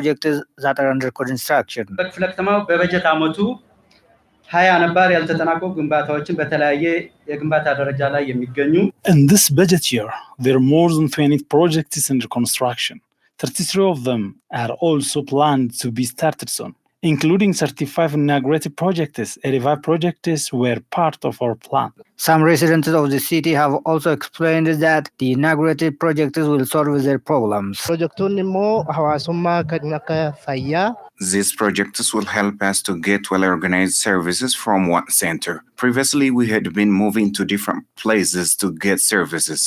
projects that are under construction. በክፍለከተማው በበጀት ዓመቱ 20 ነባር ያልተጠናቀቁ ግንባታዎችን በተለያየ የግንባታ ደረጃ ላይ የሚገኙ In this budget year, there are more than 20 projects under construction. 33 of them are also planned to be started soon, including 35 inaugurated projects. 85 projects were part of our plan. Some residents of the city have also explained that the inaugurated projects will solve their problems. These projects will help us to get well-organized services from one center. Previously, we had been moving to different places to get services.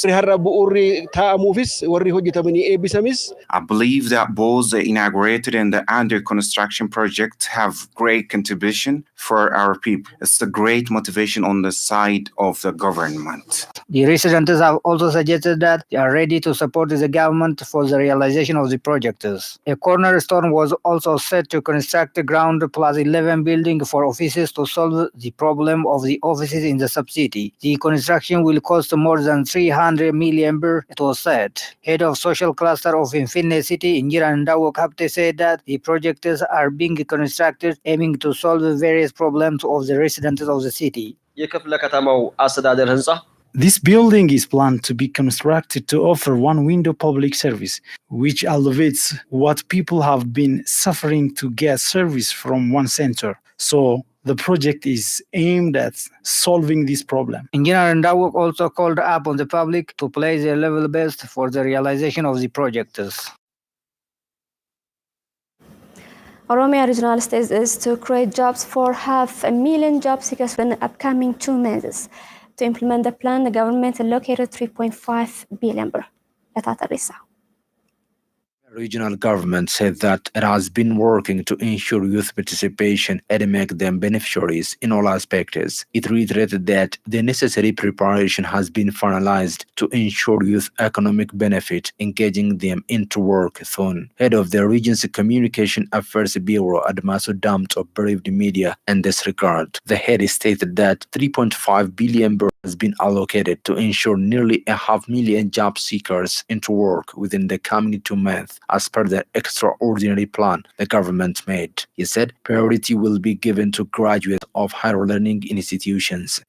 I believe that both the inaugurated and the under construction projects have great contribution for our people. It's a great motivation on the side of the government. The residents have also suggested that they are ready to support the government for the realization of the projects. A cornerstone was also set to construct the ground plus 11 building for offices to solve the problem of the offices in the subcity. The construction will cost more than 300 million birr, it was said. Head of social cluster of Infinite City, Engineer Ndawo Kapte, said that the projects are being constructed aiming to solve various problems of the residents of the city. This building is planned to be constructed to offer one-window public service, which alleviates what people have been suffering to get service from one center. So, the project is aimed at solving this problem. Engineer Ndawo also called up on the public to play their level best for the realization of the projects. Oromia Regional State is to create jobs for 500,000 job seekers in the upcoming 2 months. To implement the plan, the government allocated 3.5 billion birr. The regional government said that it has been working to ensure youth participation and make them beneficiaries in all aspects. It reiterated that the necessary preparation has been finalized to ensure youth economic benefit, engaging them into work soon. Head of the region's Communication Affairs Bureau, Admasu Damt, briefed media in this regard. The head stated that 3.5 billion birr has been allocated to ensure nearly 500,000 job seekers into work within the coming 2 months, as per the extraordinary plan the government made. He said priority will be given to graduates of higher learning institutions.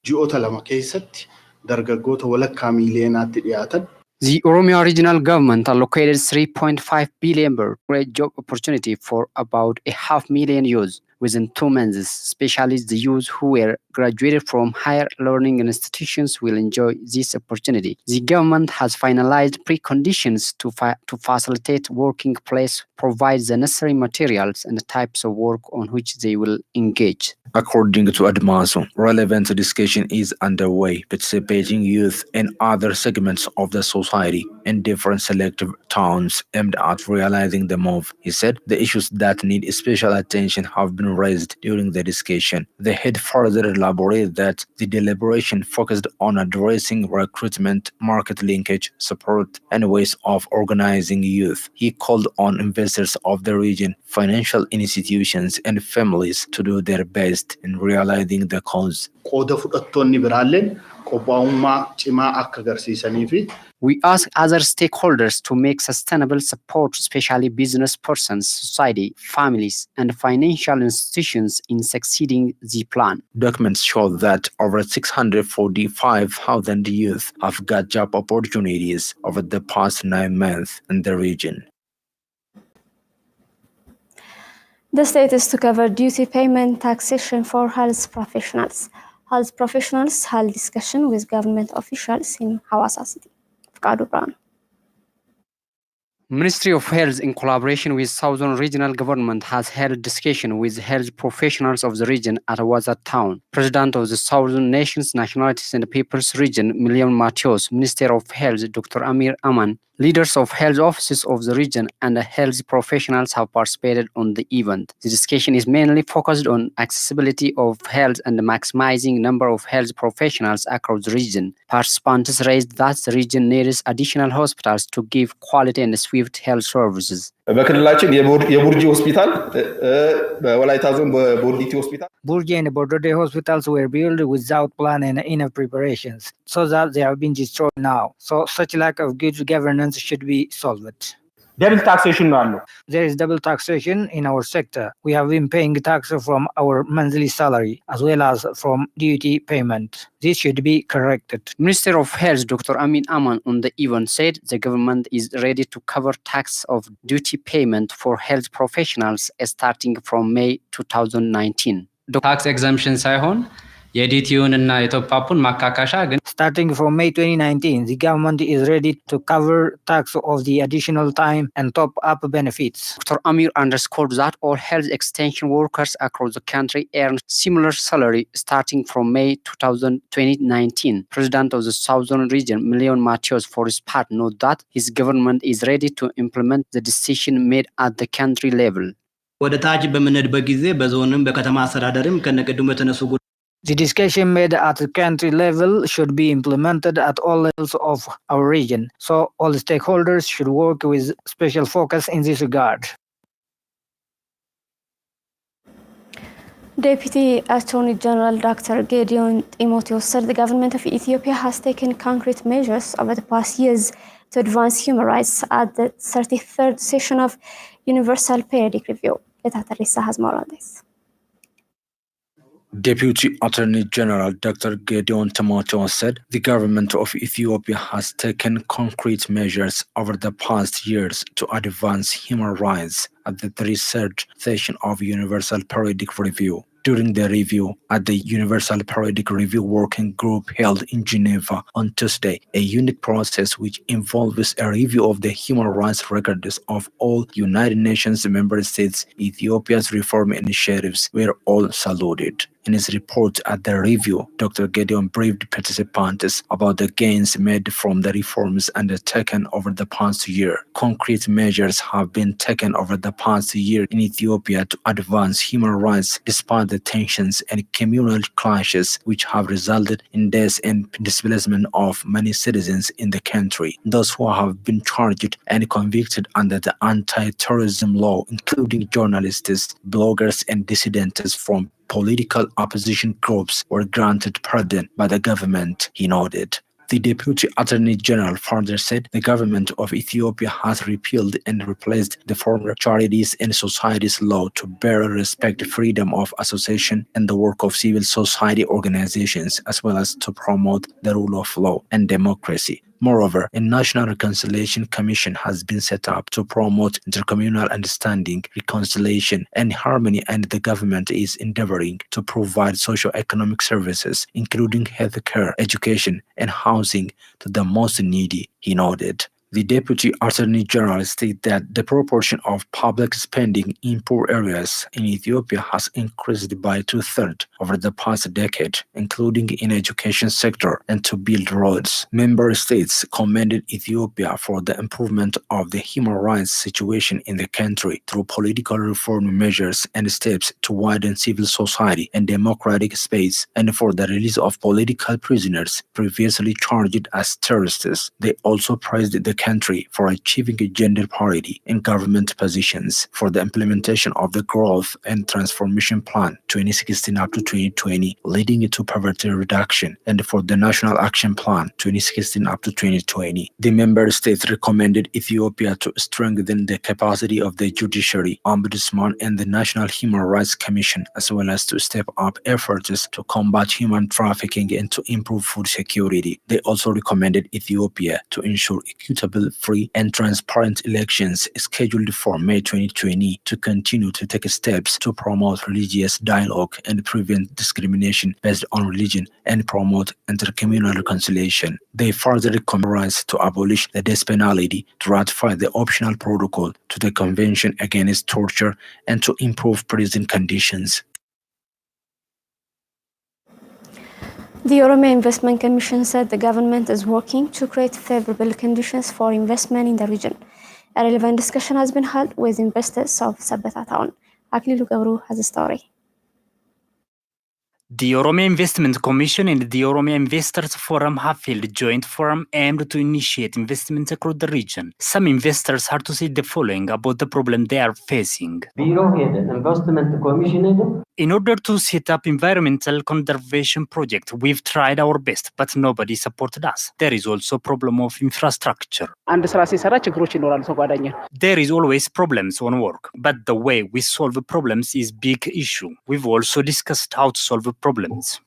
The Oromia Regional Government allocated 3.5 billion birr, great job opportunity for about 500,000 youths within 2 months, especially the youth who were graduated from higher learning institutions will enjoy this opportunity. The government has finalized preconditions to facilitate working place, provide the necessary materials and the types of work on which they will engage. According to Admasu, relevant discussion is underway, participating youth in other segments of the society in different selective towns aimed at realizing the move. He said the issues that need special attention have been raised during the discussion. The head further elaborated that the deliberation focused on addressing recruitment, market linkage, support, and ways of organizing youth. He called on investors of the region, financial institutions, and families to do their best in realizing the cause. We ask other stakeholders to make sustainable support, especially business persons, society, families, and financial institutions in succeeding the plan. Documents show that over 645,000 youth have got job opportunities over the past 9 months in the region. The state is to cover duty payment taxation for health professionals. Health professionals held discussion with government officials in Hawassa City. Ministry of Health, in collaboration with Southern Regional Government, has held discussion with health professionals of the region at Hawassa town. President of the Southern Nations, Nationalities and Peoples region, Million Matheus, Minister of Health, Dr. Amir Aman, leaders of health offices of the region, and health professionals have participated on the event. The discussion is mainly focused on accessibility of health and maximizing number of health professionals across the region. Participants raised that the region needs additional hospitals to give quality and swift health services. በክልላችን የቡርጂ ሆስፒታል በወላይታ ዞን በቦርዲቲ ሆስፒታል Burji and Bordode hospitals were built without plan and enough preparations, so that they have been destroyed now. So such lack of good governance should be solved. ደብል ታክሴሽን ነው ያለው። There is double taxation in our sector. We have been paying tax from our monthly salary as well as from duty payment. This should be corrected. Minister of Health Dr. Amin Aman on the event said the government is ready to cover tax of duty payment for health professionals starting from May 2019. ታክስ ኤግዘምፕሽን ሳይሆን የዲቲውን እና የቶፕአፑን ማካካሻ ግን Starting from May 2019, the government is ready to cover tax of the additional time and top-up benefits. Dr. Amir underscored that all health extension workers across the country earn similar salary starting from May 2019. President of the Southern Region, Million Matheus, for his part, noted that his government is ready to implement the decision made at the country level. ወደ ታች በምንሄድበት ጊዜ በዞንም በከተማ አስተዳደርም ከነቀድሞ የተነሱ The discussion made at the country level should be implemented at all levels of our region, so all stakeholders should work with special focus in this regard. Deputy Attorney General Dr. Gideon Timotheus said the government of Ethiopia has taken concrete measures over the past years to advance human rights at the 33rd session of Universal Periodic Review. Etatarissa has more on this. Deputy Attorney General Dr. Gideon Timotheus said the government of Ethiopia has taken concrete measures over the past years to advance human rights at the 33rd session of Universal Periodic Review. During the review at the Universal Periodic Review Working Group held in Geneva on Tuesday, a unique process which involves a review of the human rights records of all United Nations member states, Ethiopia's reform initiatives were all saluted. In his report at the review, Dr. Gideon briefed participants about the gains made from the reforms undertaken over the past year. Concrete measures have been taken over the past year in Ethiopia to advance human rights despite the tensions and communal clashes which have resulted in deaths and displacement of many citizens in the country. Those who have been charged and convicted under the anti-terrorism law, including journalists, bloggers, and dissidents from political opposition groups, were granted pardon by the government, he noted. The Deputy Attorney General further said the government of Ethiopia has repealed and replaced the former Charities and Societies Law to better respect freedom of association and the work of civil society organizations, as well as to promote the rule of law and democracy. Moreover, a National Reconciliation Commission has been set up to promote intercommunal understanding, reconciliation, and harmony, and the government is endeavoring to provide socio-economic services, including healthcare, education, and housing to the most needy, he noted. The Deputy Attorney General stated that the proportion of public spending in poor areas in Ethiopia has increased by 2/3 over the past decade, including in education sector and to build roads. Member states commended Ethiopia for the improvement of the human rights situation in the country through political reform measures and steps to widen civil society and democratic space, and for the release of political prisoners previously charged as terrorists. They also praised the country for achieving a gender parity in government positions, for the implementation of the Growth and Transformation Plan 2016 up to 2020, leading to poverty reduction, and for the National Action Plan 2016 up to 2020. The member states recommended Ethiopia to strengthen the capacity of the judiciary, ombudsman, and the National Human Rights Commission, as well as to step up efforts to combat human trafficking and to improve food security. They also recommended Ethiopia to ensure equitable, free, and transparent elections scheduled for May 2020, to continue to take steps to promote religious dialogue and prevent discrimination based on religion and promote intercommunal reconciliation. They further recommend to abolish the death penalty, to ratify the optional protocol to the Convention Against Torture, and to improve prison conditions. The Oromia Investment Commission said the government is working to create favorable conditions for investment in the region. A relevant discussion has been held with investors of Sabata Town. Aklilu Gabru has a story. The Oromia Investment Commission and the Oromia Investors Forum have held a joint forum aimed to initiate investments across the region. Some investors had to say the following about the problem they are facing. In order to set up environmental conservation project, we've tried our best, but nobody supported us. There is also a problem of infrastructure. There is always problems on work, but the way we solve problems is big issue. We've also discussed how to solve problems.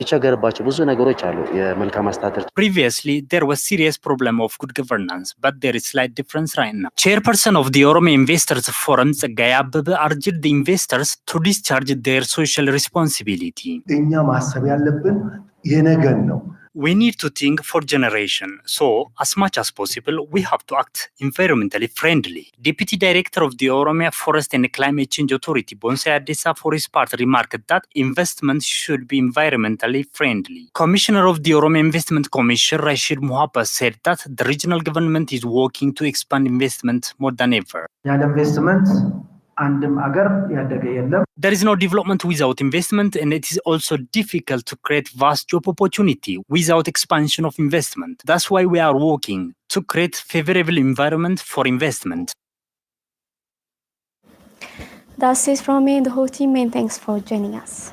Previously, there was serious problem of good governance, but there is slight difference right now. Chairperson of the Oromia Investors Forum, Tsaggaye Abbebe, urged the investors to discharge their social responsibility. We need to think for generation, so as much as possible, we have to act environmentally friendly. Deputy Director of the Oromia Forest and Climate Change Authority, Bonsai Adesa, for his part, remarked that investments should be environmentally friendly. Commissioner of the Oromia Investment Commission, Rashid Muhapa, said that the regional government is working to expand investment more than ever. There is no development without investment, and it is also difficult to create vast job opportunity without expansion of investment. That's why we are working to create favorable environment for investment. That's it from me and the whole team, and thanks for joining us.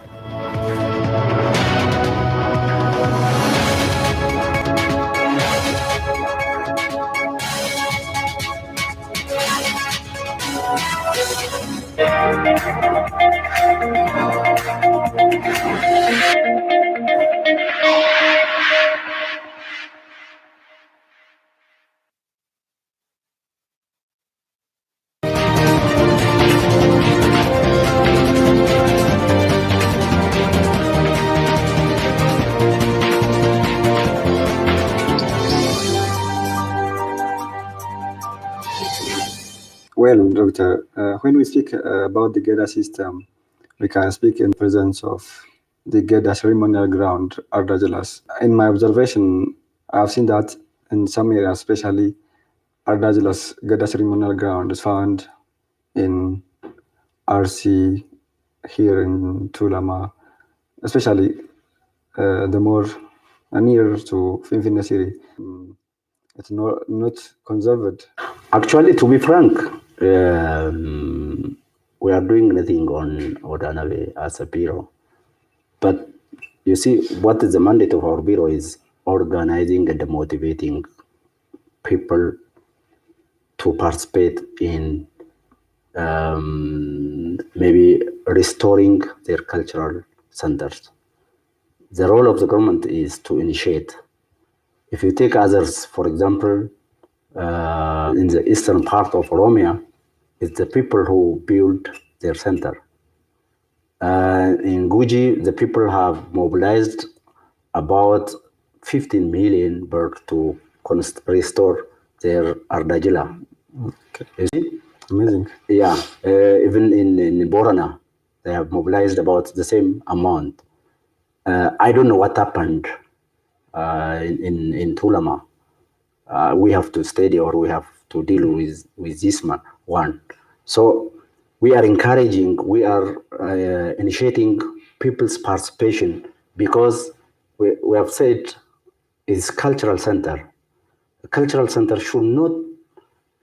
Well, Doctor, when we speak about the Geda system, we can speak in presence of the Geda ceremonial ground, Ardajalas. In my observation, I've seen that in some areas, especially Ardajalas Geda ceremonial ground is found in RC, here in Tulama, especially the more near to Finfinne City. It's not conserved. Actually, to be frank, we are doing nothing on Odanabe as a bureau. But you see, what is the mandate of our bureau is organizing and motivating people to participate in maybe restoring their cultural centers. The role of the government is to initiate. If you take others, for example, in the eastern part of Oromia, it's the people who build their center. In Guji, the people have mobilized about 15 million birds to restore their Ardajila. Okay. You see? Amazing. Yeah, even in Borana, they have mobilized about the same amount. I don't know what happened in Tulama. We have to study, or we have to deal with this one. So we are encouraging, we are initiating people's participation, because we have said it's cultural center. A cultural center should not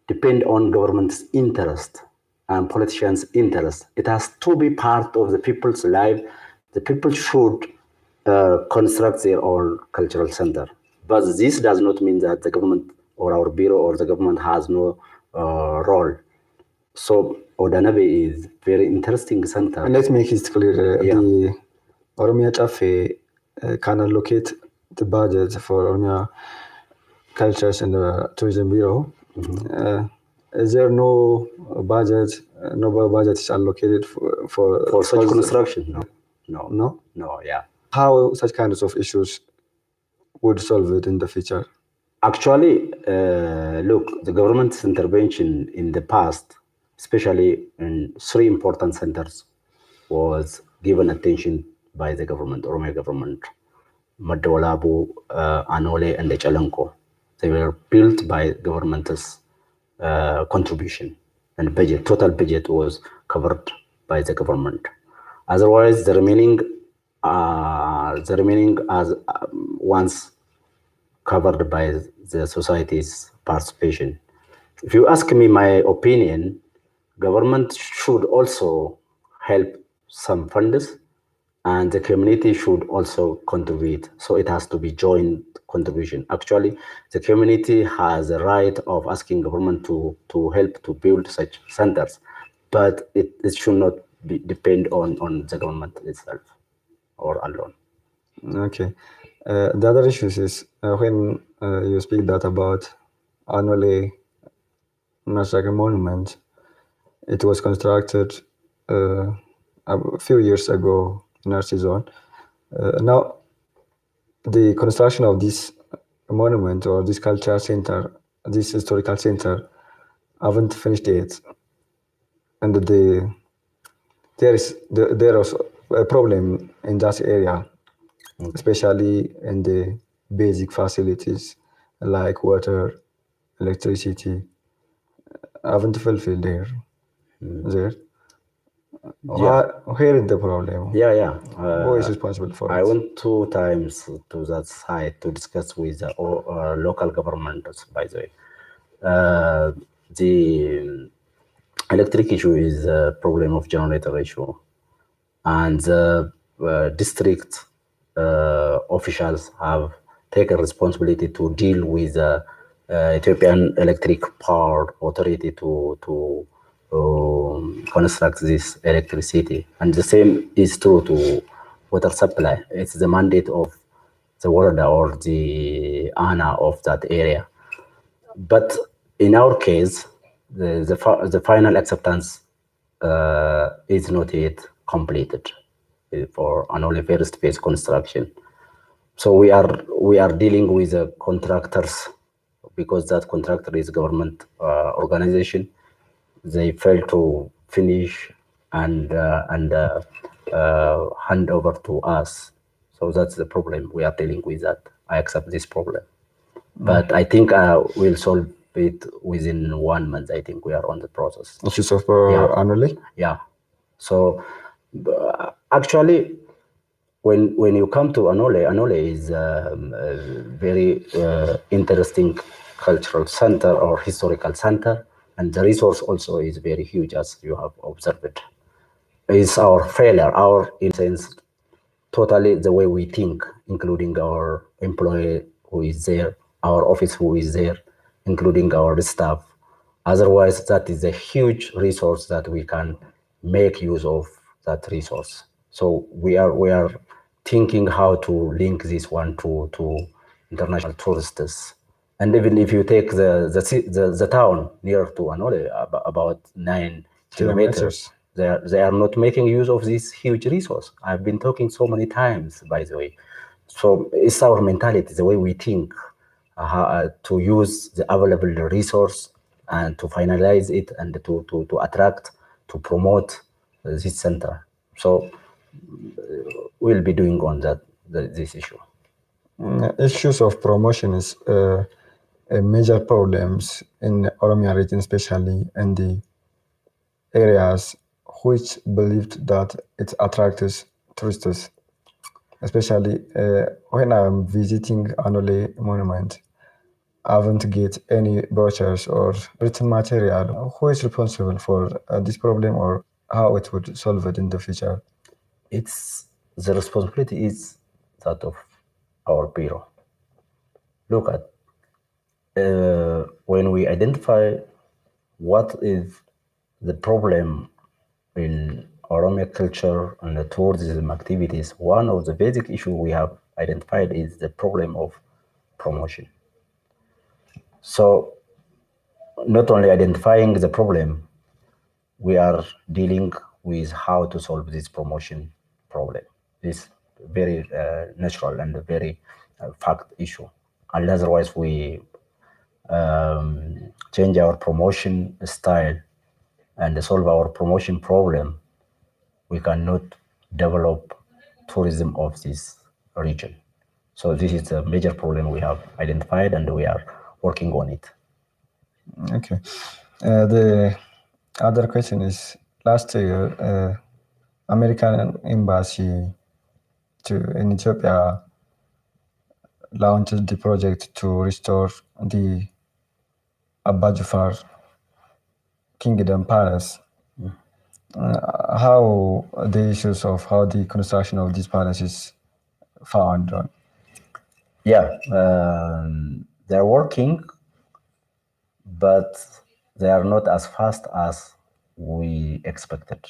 depend on government's interest and politicians' interest. It has to be part of the people's life. The people should construct their own cultural center. But this does not mean that the government or our bureau or the government has no role. So Odanabe is very interesting center. And let's make it clear, the Oromia Chafe can allocate the budget for Oromia Cultures and the Tourism Bureau. Is there no budget? No budget is allocated for such construction? No. Yeah. How such kinds of issues would solve it in the future? Actually, look, the government's intervention in the past, especially in 3 important centers, was given attention by the government, Oromia government, Madolabu, Anole, and the Chalanko. They were built by government's contribution, and total budget was covered by the government. Otherwise, the remaining the remaining as ones covered by the society's participation. If you ask me my opinion, government should also help some funds and the community should also contribute. So it has to be joint contribution. Actually, the community has a right of asking government to help to build such centers, but it should not depend on the government itself or alone. Okay. The other issues is when you speak that about Anole National Monument, it was constructed a few years ago in our zone. Now, the construction of this monument or this cultural center, this historical center, haven't finished yet, and there is a problem in that area, especially in the basic facilities like water, electricity, haven't fulfilled there. Where is the problem? Yeah. Who is responsible for it? I went 2 times to that site to discuss with the local governments, by the way. The electric issue is a problem of generator issue. And the district officials have taken responsibility to deal with the Ethiopian Electric Power Authority to construct this electricity. And the same is true to water supply. It's the mandate of the warda or the ANA of that area. But in our case, the final acceptance is not yet completed for an only first phase construction. So we are dealing with the contractors because that contractor is government organization. They failed to finish and hand over to us. So that's the problem. We are dealing with that. I accept this problem, but I think we'll solve it within 1 month. I think we are on the process. Issues of annually? Yeah. So actually, when you come to Anole is a very interesting cultural center or historical center, and the resource also is very huge, as you have observed. It's our failure, our in sense, totally the way we think, including our employee who is there, our office who is there, including our staff. Otherwise, that is a huge resource that we can make use of that resource. So we are thinking how to link this one to international tourists. And even if you take the town near to Anole, about 9 kilometers, they are not making use of this huge resource. I've been talking so many times, by the way. So it's our mentality, the way we think, to use the available resource and to finalize it and to attract, to promote this center. So we'll be doing on this issue. Issues of promotion is major problems in Oromia region, especially in the areas which believed that it attracts tourists. Especially when I'm visiting Anole Monument, I haven't get any brochures or written material. Who is responsible for this problem or how it would solve it in the future? The responsibility is that of our bureau. Look at when we identify what is the problem in Oromia culture and the tourism activities, one of the basic issues we have identified is the problem of promotion. So not only identifying the problem, we are dealing with how to solve this promotion problem. This very natural and a very fact issue. And otherwise we change our promotion style and solve our promotion problem, we cannot develop tourism of this region. So this is a major problem we have identified and we are working on it. Okay. The other question is, last year, American embassy in Ethiopia launched the project to restore the Abba Jafar Kingdom Palace. How the issues of how the construction of this palace is found on? Yeah, they're working, but they are not as fast as we expected.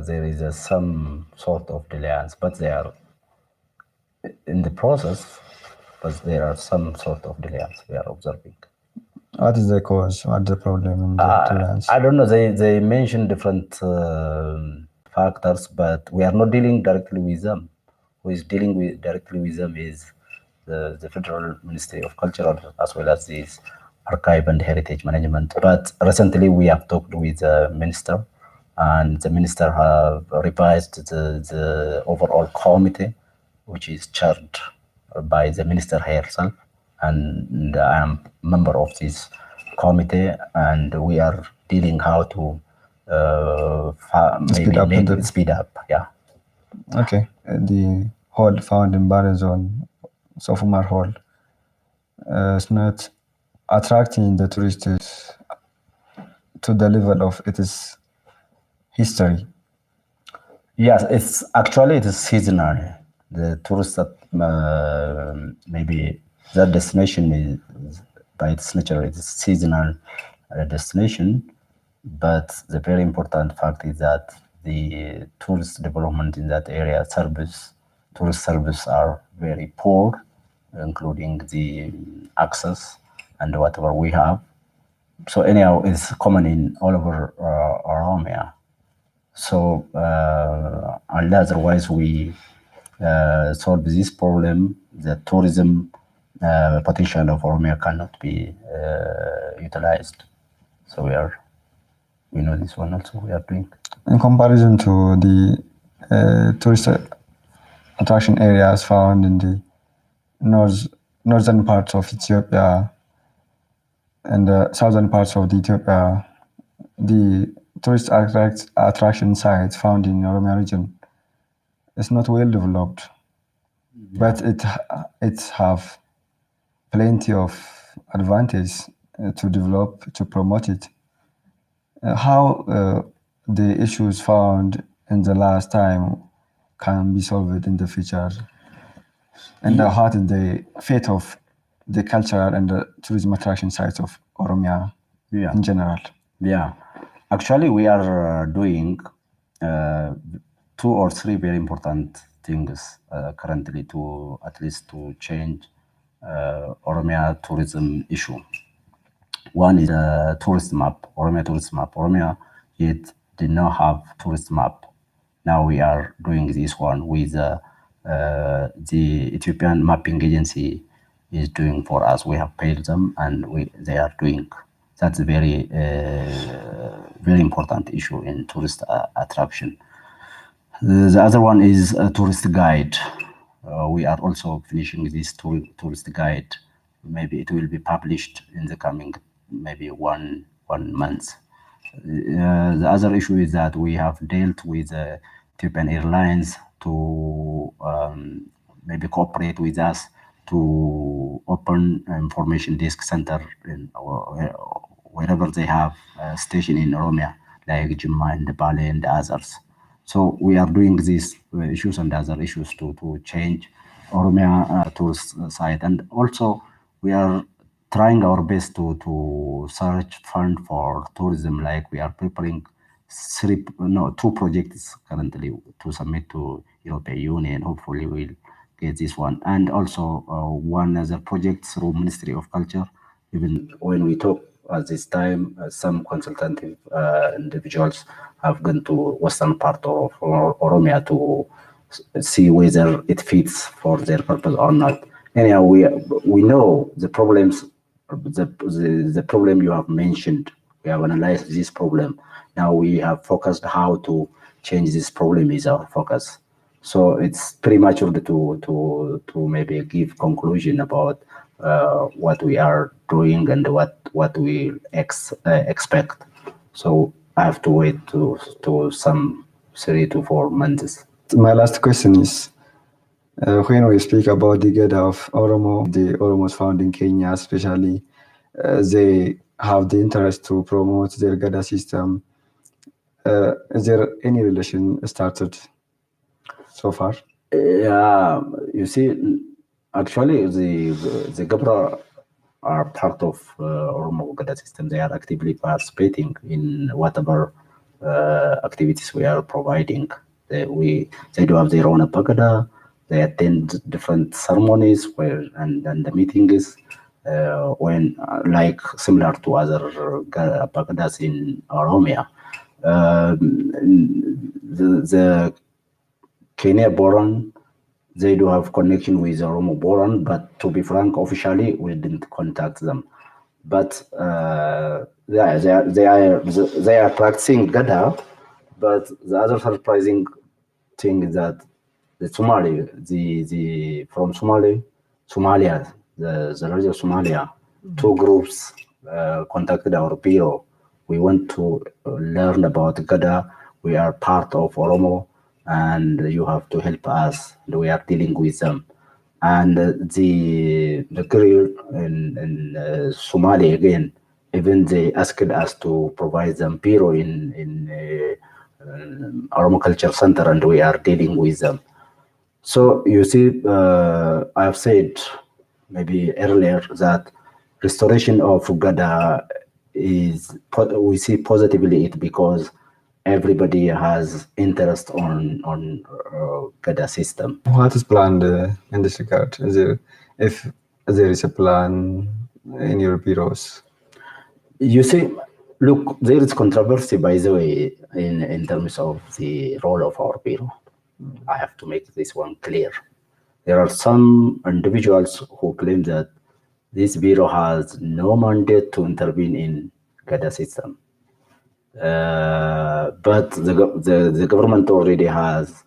There is some sort of delay, but they are in the process, but there are some sort of delays we are observing. What is the cause? What the problem in the delays? I don't know. They mention different factors, but we are not dealing directly with them. Who is dealing directly with them is the Federal Ministry of Culture, as well as this Archive and Heritage Management. But recently we have talked with the minister, and the minister have revised the overall committee, which is chaired by the minister herself, and I am member of this committee, and we are dealing how to speed up. Yeah. Okay. The hall found in Barazon, Sofumar Hall, is not attracting the tourists to the level of its history. Yes, it is seasonal. The tourists that maybe that destination is by its nature it is seasonal destination, but the very important fact is that the tourist development in that area tourist service are very poor, including the access and whatever we have. So anyhow, it's common in all over Oromia. So otherwise we solve this problem, the tourism potential of Oromia cannot be utilized. So we know this one also we are doing. In comparison to the tourist attraction areas found in the northern parts of Ethiopia and the southern parts of Ethiopia, the tourist attraction sites found in Oromia region is not well developed, but it have plenty of advantage to develop, to promote it. How the issues found in the last time can be solved in the future, and how is the fate of the cultural and the tourism attraction sites of Oromia in general? Yeah, actually we are doing 2 or 3 very important things currently to at least to change Oromia tourism issue. One is a tourist map, Oromia tourist map. Oromia yet did not have tourist map. Now we are doing this one with the Ethiopian mapping agency is doing for us. We have paid them, and they are doing. That's a very very important issue in tourist attraction. The other one is a tourist guide. We are also finishing this tourist guide. Maybe it will be published in the coming maybe one month. The other issue is that we have dealt with Ethiopian Airlines to maybe cooperate with us to open information desk center in wherever they have a station in Oromia, like Jimma and Bale and others. So we are doing these issues and other issues to change Oromia tourist site, and also we are trying our best to search fund for tourism. Like we are preparing 2 projects currently to submit to European Union. Hopefully we'll get this one, and also one other project through Ministry of Culture. Even when we talk at this time, some consultative individuals have gone to western part of Oromia to see whether it fits for their purpose or not. Anyhow, we know the problems, the problem you have mentioned. We have analyzed this problem. Now we have focused how to change this problem is our focus. So it's premature to maybe give conclusion about what we are doing and what we expect. So I have to wait to some 3 to 4 months My last question is, when we speak about the Geda of Oromo, the Oromos found in Kenya especially, they have the interest to promote their Geda system. Is there any relation started so far? Yeah, you see, actually, the Gabra are part of Oromo Gada system. They are actively participating in whatever activities we are providing. They do have their own apagada. They attend different ceremonies and the meetings when like similar to other apagadas in Oromia. The Kenya Boran, they do have connection with Oromo Boran, but to be frank, officially we didn't contact them. But they are practicing Gada. But the other surprising thing is that the Somali, from Somalia, the region of Somalia, two groups contacted our bureau. We want to learn about Gada. We are part of Oromo, and you have to help us. And we are dealing with them. And the girl in Somalia again, even they asked us to provide them bureau in Oromo Culture Center, and we are dealing with them. So you see, I have said maybe earlier that restoration of Gada we see positively it because everybody has interest on Gada system. What is planned in this regard? If there is a plan in your bureaus? You see, look, there is controversy, by the way, in terms of the role of our bureau. I have to make this one clear. There are some individuals who claim that this bureau has no mandate to intervene in Gada system. But the government already has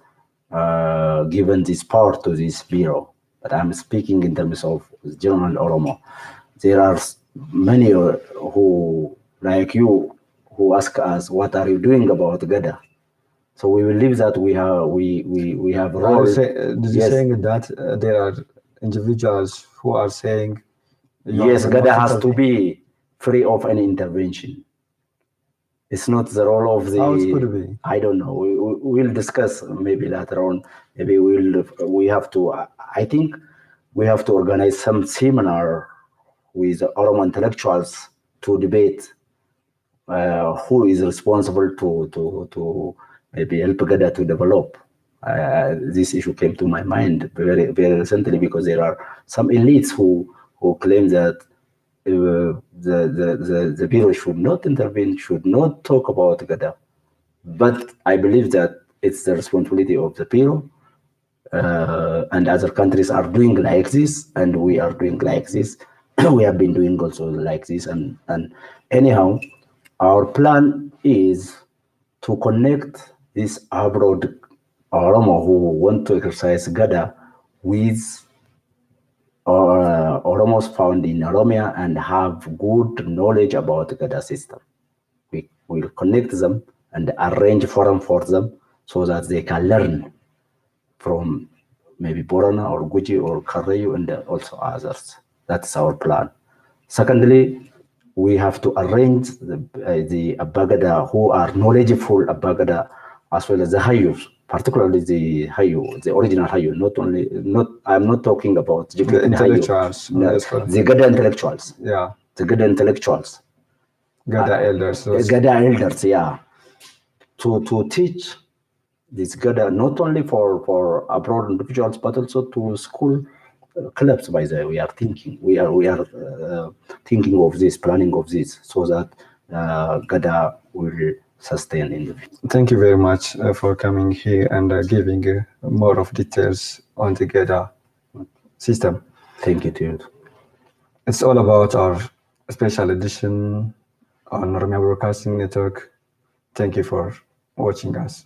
given this power to this bureau. But I'm speaking in terms of general Oromo. There are many who, like you, who ask us, what are you doing about Gada? So we believe that we have a role. Did you saying that there are individuals who are saying yes, Gada has to be free of any intervention. It's not the role of the. How it could be? I don't know. We'll discuss maybe later on. Maybe we have to. I think we have to organize some seminar with Oromo intellectuals to debate who is responsible to maybe help Gada to develop. This issue came to my mind very, very recently because there are some elites who claim that the bureau should not intervene, should not talk about Gada. But I believe that it's the responsibility of the bureau, and other countries are doing like this, and we are doing like this. We have been doing also like this, and anyhow, our plan is to connect this abroad Oromo who want to exercise Gada with Oromos found in Oromia and have good knowledge about the Gada system. We will connect them and arrange forum for them so that they can learn from maybe Borana or Guji or Karayu and also others. That's our plan. Secondly, we have to arrange the Abagada who are knowledgeable Abagada as well as the Hayus, particularly the Hayu, the original Hayu, I'm not talking about the intellectuals. The Gada intellectuals. Yeah. The Gada intellectuals. Gada elders. Gada elders, yeah. To teach this Gada not only for abroad individuals but also to school clubs. By the way, we are thinking of this, planning of this, so that Gada will sustain in the future. Thank you very much for coming here and giving more of details on the Gada system. Thank you to you. It's all about our special edition on Oromia Broadcasting Network. Thank you for watching us.